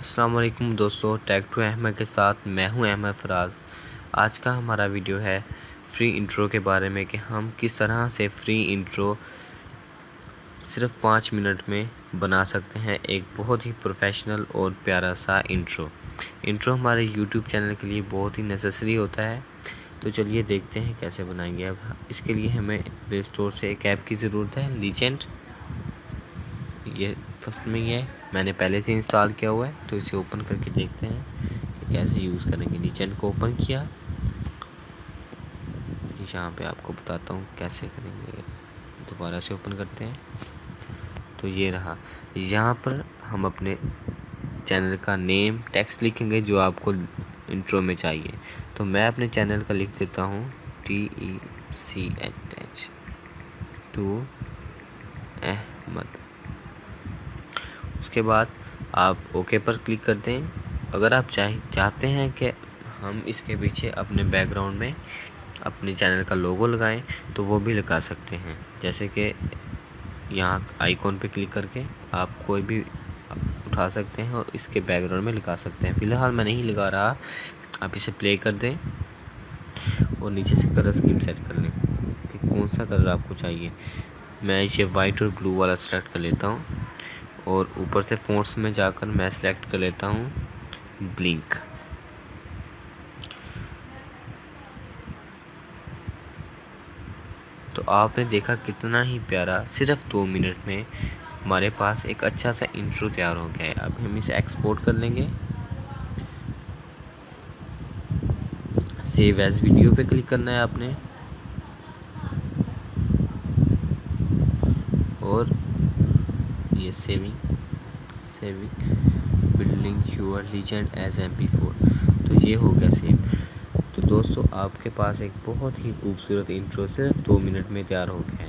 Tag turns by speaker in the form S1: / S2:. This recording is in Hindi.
S1: अस्सलाम वालेकुम दोस्तों, टेक टू अहमद के साथ मैं हूं अहमद फराज। आज का हमारा वीडियो है फ्री इंट्रो के बारे में कि हम किस तरह से फ्री इंट्रो सिर्फ 5 मिनट में बना सकते हैं। एक बहुत ही प्रोफेशनल और प्यारा सा इंट्रो हमारे यूट्यूब चैनल के लिए बहुत ही नेसेसरी होता है। तो चलिए देखते हैं कैसे बनाएंगे। अब इसके लिए हमें प्ले स्टोर से एक ऐप की ज़रूरत है, लीजेंड। ये फर्स्ट में ही है, मैंने पहले से इंस्टॉल किया हुआ है, तो इसे ओपन करके देखते हैं कि कैसे यूज़ करेंगे। लीजेंड को ओपन किया, यहाँ पे आपको बताता हूँ कैसे करेंगे। दोबारा से ओपन करते हैं तो ये रहा। यहाँ पर हम अपने चैनल का नेम टेक्स्ट लिखेंगे जो आपको इंट्रो में चाहिए। तो मैं अपने चैनल का लिख देता हूँ TECH टू अहमद। उसके बाद आप ओके पर क्लिक कर दें। अगर आप चाहते हैं कि हम इसके पीछे अपने बैकग्राउंड में अपने चैनल का लोगो लगाएं तो वो भी लगा सकते हैं। जैसे कि यहाँ आइकॉन पे क्लिक करके आप कोई भी उठा सकते हैं और इसके बैकग्राउंड में लगा सकते हैं। फ़िलहाल मैं नहीं लगा रहा, आप इसे प्ले कर दें और नीचे से कलर स्कीम सेट कर लें कि कौन सा कलर आपको चाहिए। मैं इसे वाइट और ब्लू वाला सेलेक्ट कर लेता हूँ और ऊपर से फ़ॉन्ट्स में जाकर मैं सेलेक्ट कर लेता हूँ ब्लिंक। तो आपने देखा कितना ही प्यारा, सिर्फ 2 मिनट में हमारे पास एक अच्छा सा इंट्रो तैयार हो गया है। अब हम इसे एक्सपोर्ट कर लेंगे। सेव एज वीडियो पे क्लिक करना है आपने और ये saving building your legend as MP4। तो ये हो गया सेव। तो दोस्तों, आपके पास एक बहुत ही खूबसूरत इंट्रो सिर्फ 2 मिनट में तैयार हो गया है।